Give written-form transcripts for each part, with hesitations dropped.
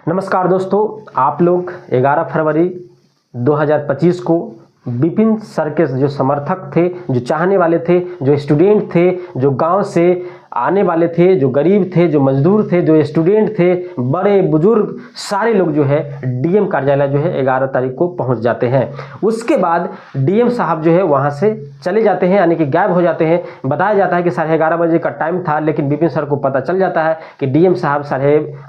नमस्कार दोस्तों, आप लोग 11 फरवरी 2025 को विपिन सर के जो समर्थक थे, जो चाहने वाले थे, जो स्टूडेंट थे, जो गांव से आने वाले थे, जो गरीब थे, जो मजदूर थे, जो स्टूडेंट थे, बड़े बुजुर्ग सारे लोग जो है डीएम कार्यालय जो है 11 तारीख को पहुंच जाते हैं। उसके बाद डीएम साहब जो है वहां से चले जाते हैं, यानी कि गायब हो जाते हैं। बताया जाता है कि 11:30 बजे का टाइम था, लेकिन विपिन सर को पता चल जाता है कि डीएम साहब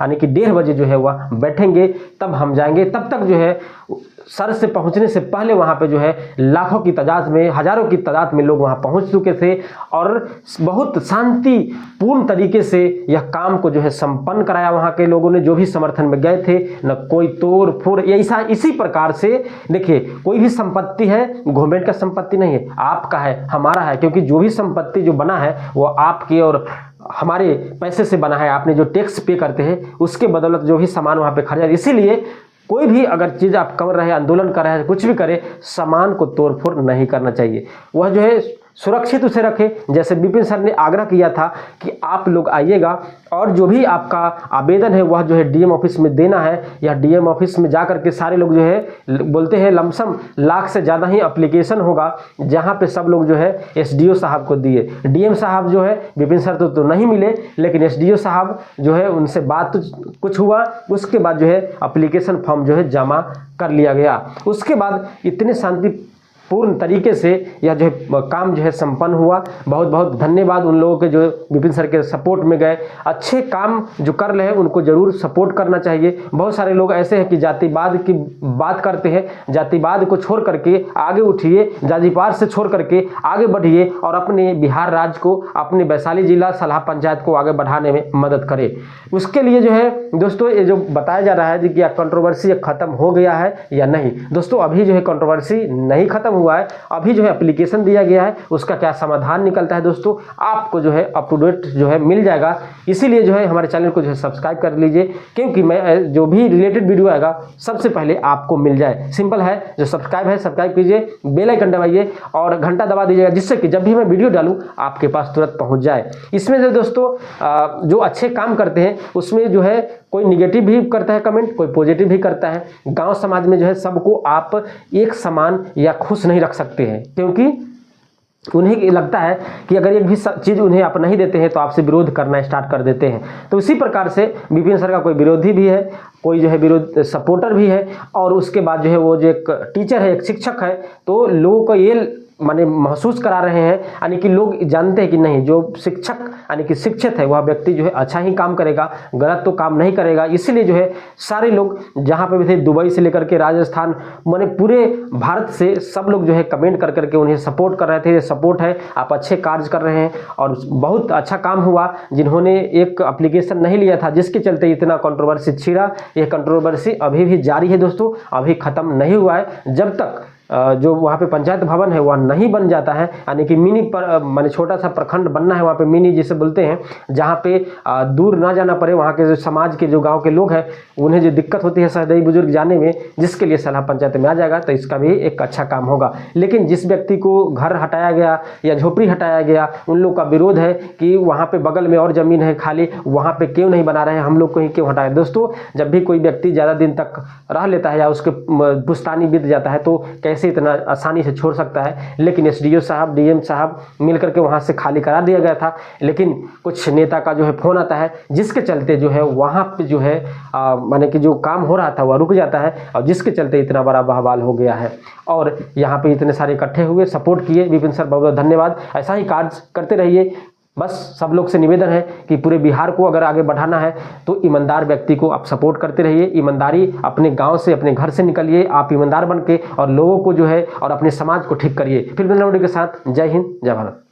1:30 बजे जो है वह बैठेंगे, तब हम जाएंगे। तब तक जो है सर से पहुंचने से पहले वहां पे जो है लाखों की तादाद में, हजारों की तादाद में लोग वहां पहुंच चुके थे और बहुत शांतिपूर्ण तरीके से यह काम को जो है संपन्न कराया। वहां के लोगों ने जो भी समर्थन में गए थे, न कोई तोड़ फोड़, ऐसा इसी प्रकार से देखिए, कोई भी संपत्ति है गवर्नमेंट का संपत्ति नहीं है, आपका है, हमारा है, क्योंकि जो भी संपत्ति जो बना है वो आपकी और हमारे पैसे से बना है। आपने जो टैक्स पे करते हैं उसके बदौलत जो भी सामान वहां पे खरीदा, इसीलिए कोई भी अगर चीज़ आप कर रहे हैं, आंदोलन कर रहे हैं, कुछ भी करे, सामान को तोड़फोड़ नहीं करना चाहिए। वह जो है सुरक्षित उसे रखें। जैसे विपिन सर ने आग्रह किया था कि आप लोग आइएगा और जो भी आपका आवेदन है वह जो है डीएम ऑफिस में देना है, या डीएम ऑफिस में जाकर के सारे लोग जो है बोलते हैं लमसम लाख से ज़्यादा ही एप्लीकेशन होगा, जहां पे सब लोग जो है एसडीओ साहब को दिए। डीएम साहब जो है विपिन सर तो नहीं मिले, लेकिन एसडीओ साहब जो है उनसे बात तो कुछ हुआ, उसके बाद जो है एप्लीकेशन फॉर्म जो है जमा कर लिया गया। उसके बाद इतने शांतिपूर्ण तरीके से यह जो है काम जो है संपन्न हुआ। बहुत बहुत धन्यवाद उन लोगों के जो विपिन सर के सपोर्ट में गए। अच्छे काम जो कर रहे हैं उनको जरूर सपोर्ट करना चाहिए। बहुत सारे लोग ऐसे हैं कि जातिवाद की बात करते हैं, जातिवाद को छोड़ करके आगे उठिए, जातिवाद से छोड़ करके आगे बढ़िए और अपने बिहार राज्य को, अपने वैशाली जिला सलाह पंचायत को आगे बढ़ाने में मदद करें। उसके लिए जो है दोस्तों ये जो बताया जा रहा है कि क्या कंट्रोवर्सी खत्म हो गया है या नहीं, दोस्तों अभी जो है कंट्रोवर्सी नहीं खत्म हुआ है। अभी जो है एप्लीकेशन दिया गया है, उसका क्या समाधान निकलता है दोस्तों आपको जो है अप टू डेट जो है मिल जाएगा। इसीलिए जो है हमारे चैनल को जो है सब्सक्राइब कर लीजिए, क्योंकि मैं जो भी रिलेटेड वीडियो आएगा सबसे पहले आपको मिल जाए। सिंपल है, जो सब्सक्राइब है सब्सक्राइब कीजिए, बेल आइकन दबाइए और घंटा दबा दीजिएगा, जिससे कि जब भी मैं वीडियो डालूं आपके पास तुरंत पहुंच जाए। इसमें जो दोस्तों जो अच्छे काम करते हैं उसमें जो है कोई निगेटिव भी करता है कमेंट, कोई पॉजिटिव भी करता है। गांव समाज में जो है सबको आप एक समान या खुश नहीं रख सकते हैं, क्योंकि उन्हें लगता है कि अगर एक भी चीज़ उन्हें आप नहीं देते हैं तो आपसे विरोध करना स्टार्ट कर देते हैं। तो इसी प्रकार से विपिन सर का कोई विरोधी भी है, कोई जो है विरोध सपोर्टर भी है, और उसके बाद जो है वो जो एक टीचर है, एक शिक्षक है, तो लोगों को ये माने महसूस करा रहे हैं, यानी कि लोग जानते हैं कि नहीं, जो शिक्षक यानी कि शिक्षित है वह व्यक्ति जो है अच्छा ही काम करेगा, गलत तो काम नहीं करेगा। इसीलिए जो है सारे लोग जहाँ पे भी थे, दुबई से लेकर के राजस्थान, माने पूरे भारत से सब लोग जो है कमेंट कर करके उन्हें सपोर्ट कर रहे थे। ये सपोर्ट है, आप अच्छे कार्य कर रहे हैं और बहुत अच्छा काम हुआ। जिन्होंने एक एप्लीकेशन नहीं लिया था, जिसके चलते इतना कंट्रोवर्सी छिड़ा, यह कंट्रोवर्सी अभी भी जारी है दोस्तों, अभी ख़त्म नहीं हुआ है। जब तक जो वहाँ पे पंचायत भवन है वह नहीं बन जाता है, यानी कि मिनी पर माने छोटा सा प्रखंड बनना है, वहाँ पे मिनी जिसे बोलते हैं, जहाँ पे दूर ना जाना पड़े। वहाँ के जो समाज के जो गांव के लोग हैं उन्हें जो दिक्कत होती है सदैव बुजुर्ग जाने में, जिसके लिए सलाह पंचायत में आ जाएगा तो इसका भी एक अच्छा काम होगा। लेकिन जिस व्यक्ति को घर हटाया गया या झोपड़ी हटाया गया, उन लोग का विरोध है कि वहाँ पे बगल में और ज़मीन है खाली, वहाँ पे क्यों नहीं बना रहे हैं, हम लोग को ही क्यों हटाए। दोस्तों जब भी कोई व्यक्ति ज़्यादा दिन तक रह लेता है या उसके पुश्तानी बीत जाता है तो कैसे इतना आसानी से छोड़ सकता है। लेकिन एसडीओ साहब, डीएम साहब मिलकर के वहां से खाली करा दिया गया था, लेकिन कुछ नेता का जो है फोन आता है, जिसके चलते जो है वहां पे जो है माने कि जो काम हो रहा था वह रुक जाता है, और जिसके चलते इतना बड़ा बवाल हो गया है। और यहाँ पे इतने सारे इकट्ठे हुए, सपोर्ट किए। विपिन सर बहुत बहुत धन्यवाद, ऐसा ही कार्य करते रहिए। बस सब लोग से निवेदन है कि पूरे बिहार को अगर आगे बढ़ाना है तो ईमानदार व्यक्ति को आप सपोर्ट करते रहिए। ईमानदारी अपने गांव से, अपने घर से निकलिए, आप ईमानदार बन के और लोगों को जो है और अपने समाज को ठीक करिए। फिर मिलना वीडियो के साथ। जय हिंद, जय भारत।